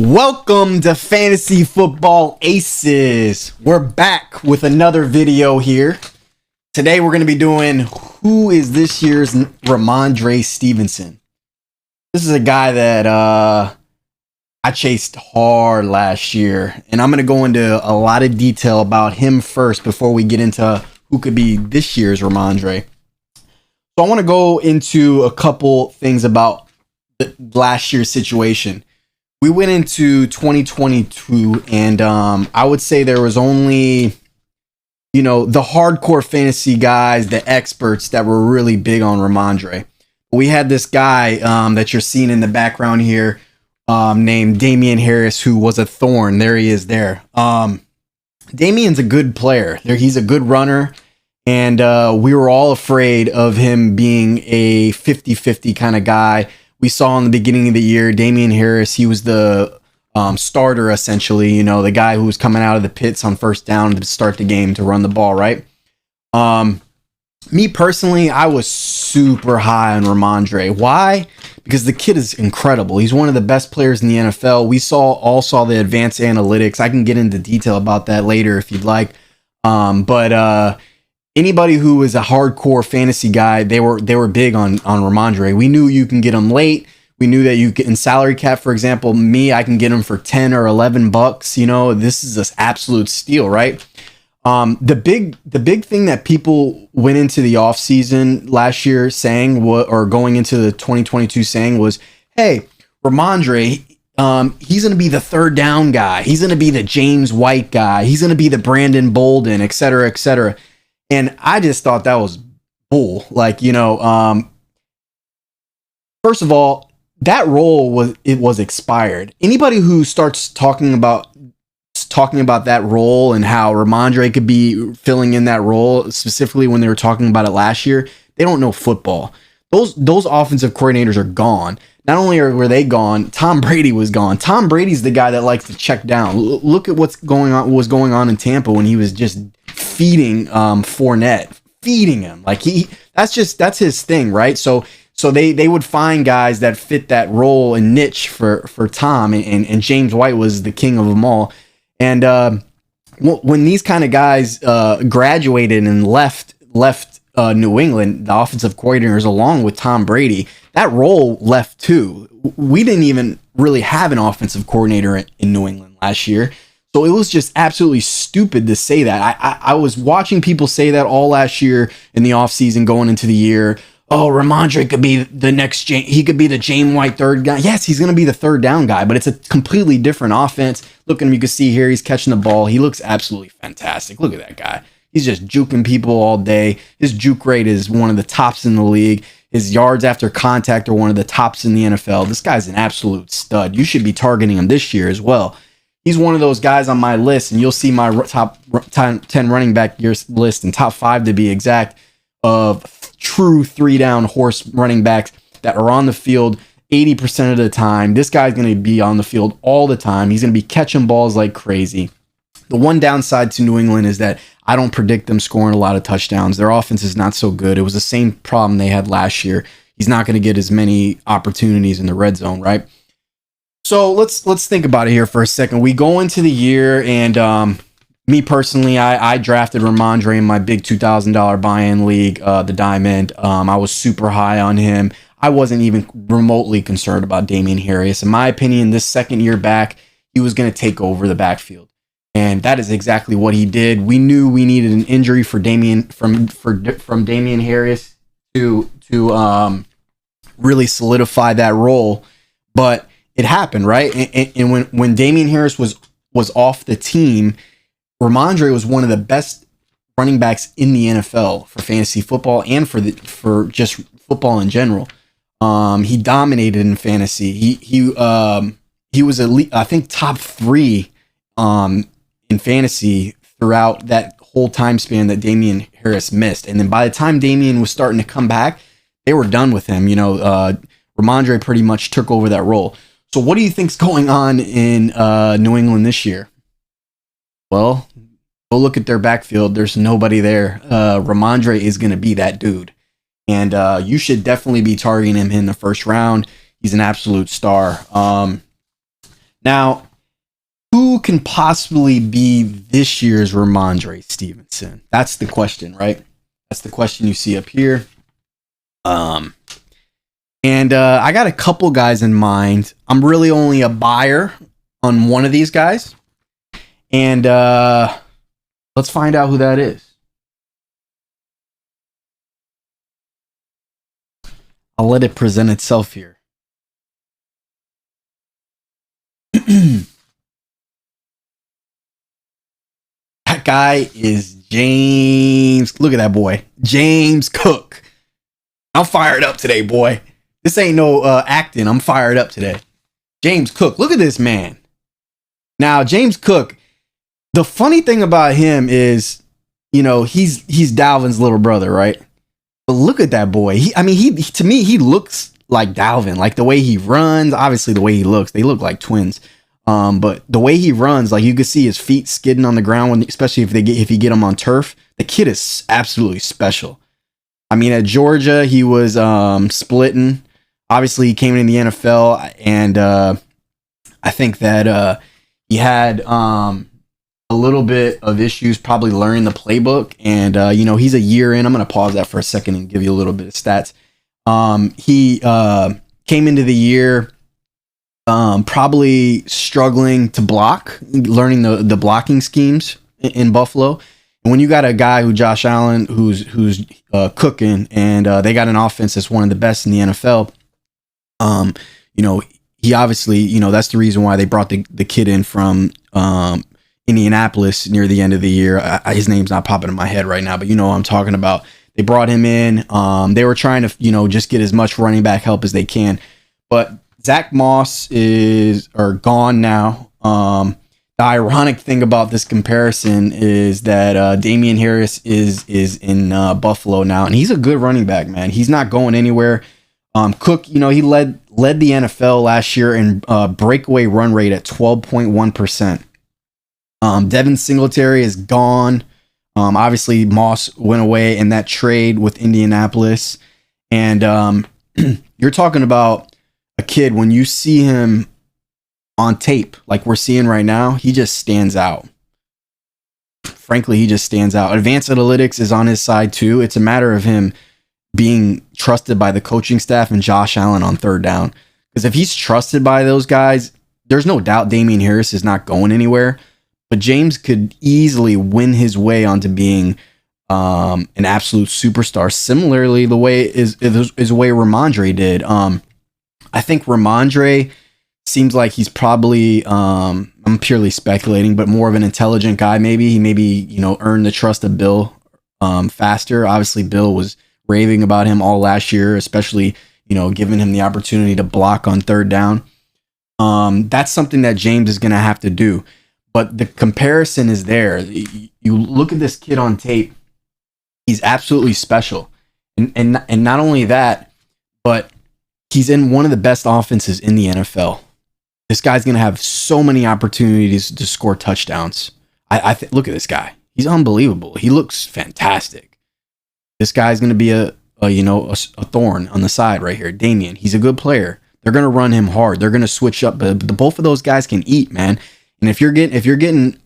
Welcome to Fantasy Football Aces. We're back with another video here. Today we're going to be doing who is this year's Rhamondre Stevenson. This is a guy that I chased hard last year, and I'm going to go into a lot of detail about him first before we get into who could be this year's Rhamondre. So I want to go into a couple things about the last year's situation. We went into 2022, and I would say there was only, the hardcore fantasy guys, the experts that were really big on Rhamondre. We had this guy that you're seeing in the background here named Damien Harris, who was a thorn. There he is there. Damien's a good player. He's a good runner, and we were all afraid of him being a 50-50 kind of guy. We saw in the beginning of the year, Damien Harris, he was the starter, essentially, the guy who was coming out of the pits on first down to start the game to run the ball, right? Me personally, I was super high on Rhamondre. Why? Because the kid is incredible. He's one of the best players in the NFL. We all saw the advanced analytics. I can get into detail about that later if you'd like. But anybody who was a hardcore fantasy guy, they were big on Rhamondre. We knew you can get him late. We knew that you can, in salary cap, for example, I can get him for 10 or 11 bucks. This is this absolute steal, right? The big thing that people went into the offseason last year saying, or going into the 2022 saying was, hey, Rhamondre, he's going to be the third down guy. He's going to be the James White guy. He's going to be the Brandon Bolden, et cetera, et cetera. And I just thought that was bull. First of all, that role was expired. Anybody who starts talking about that role and how Rhamondre could be filling in that role, specifically when they were talking about it last year, they don't know football. Those offensive coordinators are gone. Not only were they gone, Tom Brady was gone. Tom Brady's the guy that likes to check down. Look at what was going on in Tampa when he was just feeding Fournette, feeding him. That's his thing, right? So they would find guys that fit that role and niche for Tom, and James White was the king of them all. And when these kind of guys graduated and left New England, the offensive coordinators, along with Tom Brady, that role left too. We didn't even really have an offensive coordinator in New England last year. So it was just absolutely stupid to say that. I was watching people say that all last year in the offseason going into the year. Oh, Rhamondre could be the next he could be the James White third guy. Yes, he's going to be the third down guy, but it's a completely different offense. Look at him. You can see here he's catching the ball. He looks absolutely fantastic. Look at that guy. He's just juking people all day. His juke rate is one of the tops in the league. His yards after contact are one of the tops in the NFL. This guy's an absolute stud. You should be targeting him this year as well. He's one of those guys on my list, and you'll see my top 10 running back years list, and top 5 to be exact, of true 3-down horse running backs that are on the field 80% of the time. This guy's going to be on the field all the time. He's going to be catching balls like crazy. The one downside to New England is that I don't predict them scoring a lot of touchdowns. Their offense is not so good. It was the same problem they had last year. He's not going to get as many opportunities in the red zone, right? So let's think about it here for a second. We go into the year, and me personally, I drafted Rhamondre in my big $2,000 buy-in league, the Diamond. I was super high on him. I wasn't even remotely concerned about Damien Harris. In my opinion, this second year back, he was going to take over the backfield. And that is exactly what he did. We knew we needed an injury for Damien from Damien Harris to really solidify that role, but it happened, right? And when Damien Harris was off the team, Rhamondre was one of the best running backs in the NFL for fantasy football and for just football in general. He dominated in fantasy. He was elite, I think top 3 in fantasy throughout that whole time span that Damien Harris missed. And then by the time Damien was starting to come back, they were done with him. Rhamondre pretty much took over that role. So what do you think's going on in New England this year? Well, go look at their backfield. There's nobody there. Rhamondre is going to be that dude. And you should definitely be targeting him in the first round. He's an absolute star. Now, who can possibly be this year's Rhamondre Stevenson? That's the question, right? That's the question you see up here. I got a couple guys in mind. I'm really only a buyer on one of these guys. And let's find out who that is. I'll let it present itself here. That guy is James. Look at that boy. James Cook. I'm fired up today, boy. This ain't no acting. I'm fired up today. James Cook. Look at this man. Now, James Cook, the funny thing about him is, you know, he's Dalvin's little brother, right? But look at that boy. He to me, he looks like Dalvin. Like the way he runs, obviously the way he looks. They look like twins. But the way he runs, like you can see his feet skidding on the ground, especially if you get him on turf. The kid is absolutely special. I mean, at Georgia, he was splitting. Obviously, he came into the NFL, and I think that he had a little bit of issues probably learning the playbook. And, you know, he's a year in. I'm going to pause that for a second and give you a little bit of stats. He came into the year probably struggling to block, learning the blocking schemes in Buffalo. And when you got a guy who Josh Allen, who's cooking, and they got an offense that's one of the best in the NFL, you know, he obviously, you know, that's the reason why they brought the kid in from Indianapolis near the end of the year. His name's not popping in my head right now, but you know what I'm talking about. They brought him in. They were trying to, you know, just get as much running back help as they can. But Zach Moss is gone now. The ironic thing about this comparison is that Damien Harris is in Buffalo now, and he's a good running back, man. He's not going anywhere. Cook, you know, he led the NFL last year in breakaway run rate at 12.1%. Devin Singletary is gone. Obviously, Moss went away in that trade with Indianapolis. And you're talking about a kid, when you see him on tape, like we're seeing right now, he just stands out. Frankly, he just stands out. Advanced Analytics is on his side too. It's a matter of him being trusted by the coaching staff and Josh Allen on third down. Because if he's trusted by those guys, there's no doubt Damien Harris is not going anywhere. But James could easily win his way onto being an absolute superstar. Similarly, the way is the way Rhamondre did. I think Rhamondre seems like he's probably, I'm purely speculating, but more of an intelligent guy. He maybe, you know, earned the trust of Bill faster. Obviously, Bill was raving about him all last year, especially, you know, giving him the opportunity to block on third down. That's something that James is going to have to do. But the comparison is there. You look at this kid on tape, he's absolutely special. And not only that, but he's in one of the best offenses in the NFL. This guy's going to have so many opportunities to score touchdowns. Look at this guy. He's unbelievable. He looks fantastic. This guy's going to be a thorn on the side right here. Damien, he's a good player. They're going to run him hard. They're going to switch up. But both of those guys can eat, man. And if you're getting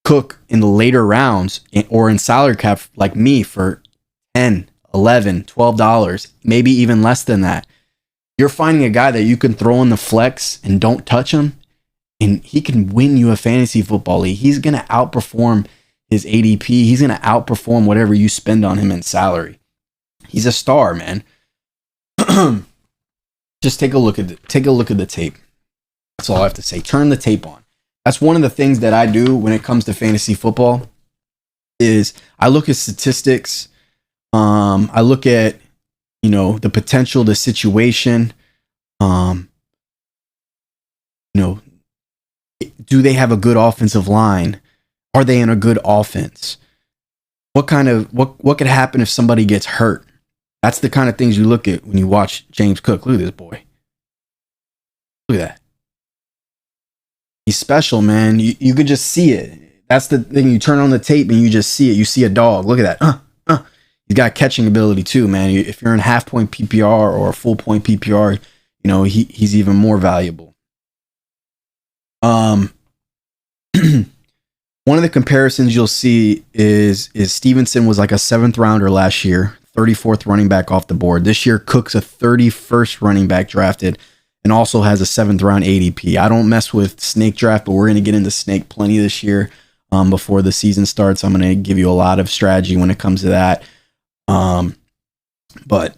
Cook in the later rounds or in salary cap like me for $10, $11, $12, maybe even less than that, you're finding a guy that you can throw in the flex and don't touch him, and he can win you a fantasy football league. He's going to outperform his ADP. He's going to outperform whatever you spend on him in salary. He's a star, man. Just take a look at the tape. That's all I have to say. Turn the tape on. That's one of the things that I do when it comes to fantasy football is I look at statistics. I look at, you know, the potential, the situation. You know, do they have a good offensive line? Are they in a good offense? What could happen if somebody gets hurt? That's the kind of things you look at when you watch James Cook. Look at this boy. Look at that. He's special, man. You could just see it. That's the thing. You turn on the tape and you just see it. You see a dog. Look at that. He's got catching ability too, man. If you're in half point PPR or a full point PPR, he's even more valuable. One of the comparisons you'll see is Stevenson was like a 7th rounder last year, 34th running back off the board. This year, Cook's a 31st running back drafted and also has a 7th round ADP. I don't mess with snake draft, but we're going to get into snake plenty this year before the season starts. I'm going to give you a lot of strategy when it comes to that. But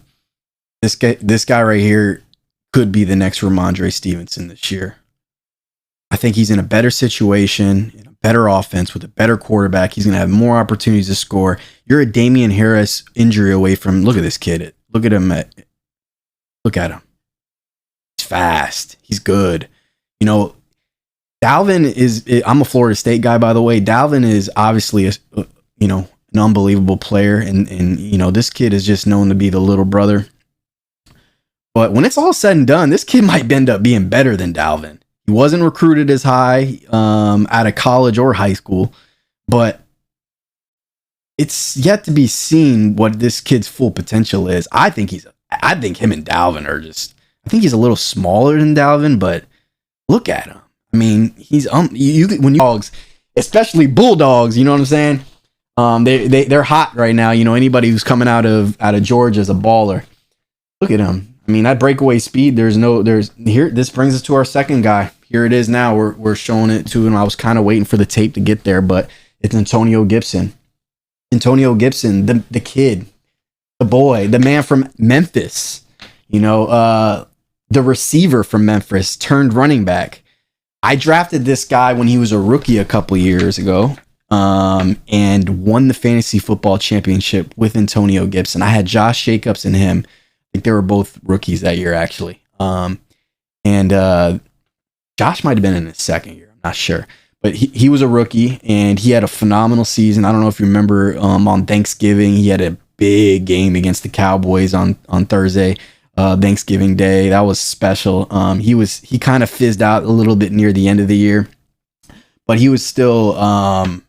this guy right here could be the next Rhamondre Stevenson this year. I think he's in a better situation, in a better offense with a better quarterback. He's going to have more opportunities to score. You're a Damien Harris injury away from. Look at this kid. Look at him. Look at him. He's fast. He's good. Dalvin is. I'm a Florida State guy, by the way. Dalvin is obviously an unbelievable player, and this kid is just known to be the little brother. But when it's all said and done, this kid might end up being better than Dalvin. He wasn't recruited as high out of college or high school, but it's yet to be seen what this kid's full potential is. I think him and Dalvin are just. I think he's a little smaller than Dalvin, but look at him. I mean, he's when you dogs, especially Bulldogs. You know what I'm saying? They're hot right now. Anybody who's coming out of Georgia is a baller. Look at him. I mean, that breakaway speed, there's here. This brings us to our second guy. Here it is now. We're showing it to him. I was kind of waiting for the tape to get there, but it's Antonio Gibson. Antonio Gibson, the kid, the boy, the man from Memphis. The receiver from Memphis turned running back. I drafted this guy when he was a rookie a couple years ago, and won the fantasy football championship with Antonio Gibson. I had Josh Jacobs and him. I think they were both rookies that year, actually. And Josh might have been in his second year. I'm not sure. But he was a rookie, and he had a phenomenal season. I don't know if you remember on Thanksgiving, he had a big game against the Cowboys on Thursday, Thanksgiving Day. That was special. He kind of fizzed out a little bit near the end of the year, but he was still a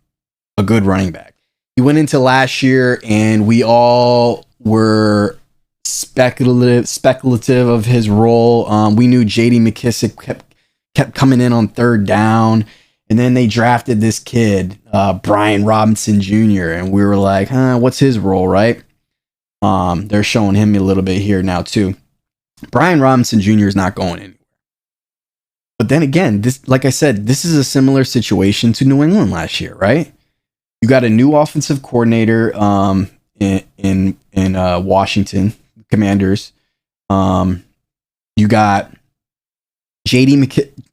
good running back. He went into last year, and we all were speculative of his role. We knew J.D. McKissick kept coming in on 3rd down, and then they drafted this kid, Brian Robinson Jr., and we were like, what's his role, right? They're showing him a little bit here now too. Brian Robinson Jr. is not going anywhere. But then again, this, like I said, this is a similar situation to New England last year, right? You got a new offensive coordinator in Washington Commanders. You got J.D.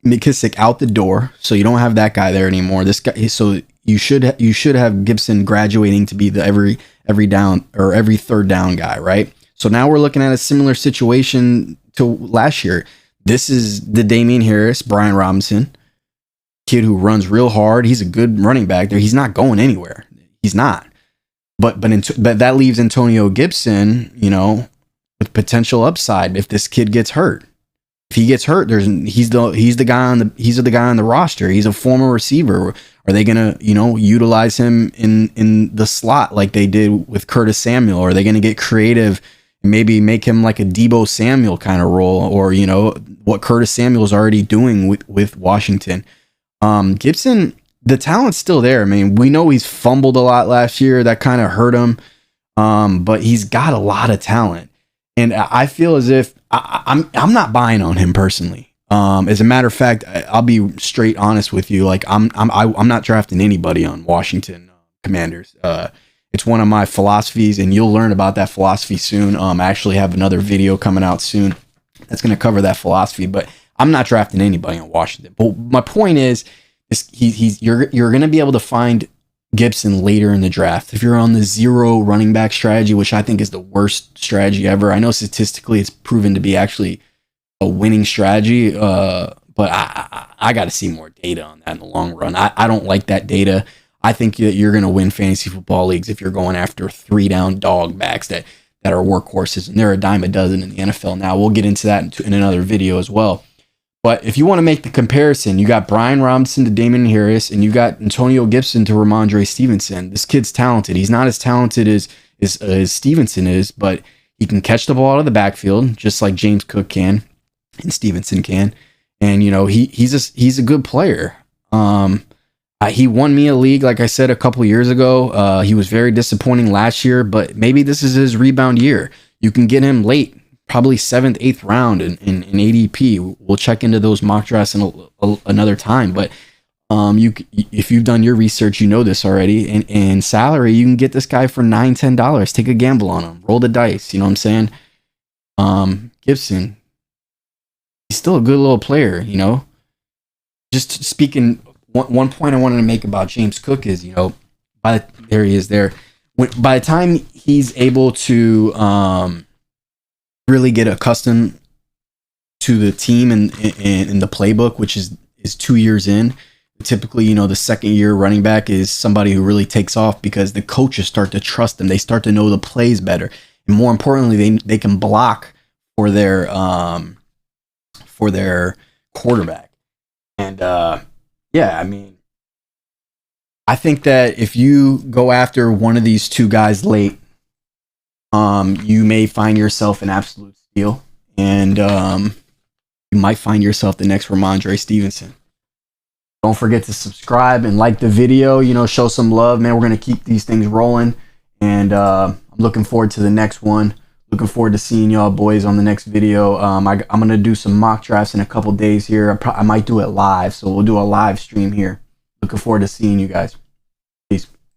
McKissick out the door, so you don't have that guy there anymore. This guy, so you should have Gibson graduating to be the every down or every 3rd down guy, right? So now we're looking at a similar situation to last year. This is the Damien Harris, Brian Robinson kid who runs real hard. He's a good running back there. He's not going anywhere. He's not. But that leaves Antonio Gibson, with potential upside if this kid gets hurt. If he gets hurt, he's the guy on the roster. He's a former receiver. Are they gonna utilize him in the slot like they did with Curtis Samuel? Or are they gonna get creative and maybe make him like a Deebo Samuel kind of role, or what Curtis Samuel is already doing with Washington? Gibson, the talent's still there. I mean, we know he's fumbled a lot last year. That kind of hurt him. But he's got a lot of talent. And I feel as if I'm not buying on him personally. As a matter of fact, I'll be straight honest with you. Like I'm not drafting anybody on Washington Commanders. It's one of my philosophies, and you'll learn about that philosophy soon. I actually have another video coming out soon that's going to cover that philosophy. But I'm not drafting anybody on Washington. But my point is you're going to be able to find Gibson later in the draft. If you're on the 0 running back strategy, which I think is the worst strategy ever. I know statistically it's proven to be actually a winning strategy, but I got to see more data on that in the long run. I don't like that data. I think that you're going to win fantasy football leagues if you're going after 3-down dog backs that are workhorses, and they're a dime a dozen in the NFL now. We'll get into that in another video as well. But if you want to make the comparison, you got Brian Robinson to Damien Harris, and you got Antonio Gibson to Rhamondre Stevenson. This kid's talented. He's not as talented as Stevenson is, but he can catch the ball out of the backfield, just like James Cook can. and Stevenson can. And he's a good player. He won me a league, like I said, a couple years ago. He was very disappointing last year, but maybe this is his rebound year. You can get him late, probably 7th, 8th round in ADP. We'll check into those mock drafts in another time, but if you've done your research, you know this already. And salary, you can get this guy for $9-10. Take a gamble on him. Roll the dice. You know what I'm saying? Gibson, he's still a good little player. Just speaking, one point I wanted to make about James Cook is, there he is there. By the time he's able to really get accustomed to the team and the playbook, which is 2 years in. Typically, the second year running back is somebody who really takes off because the coaches start to trust them. They start to know the plays better. And more importantly, they can block for their quarterback. And I think that if you go after one of these two guys late, you may find yourself an absolute steal. And you might find yourself the next Rhamondre Stevenson. Don't forget to subscribe and like the video, show some love, man. We're going to keep these things rolling. And I'm looking forward to the next one. Looking forward to seeing y'all boys on the next video. I'm going to do some mock drafts in a couple days here. I might do it live, so we'll do a live stream here. Looking forward to seeing you guys.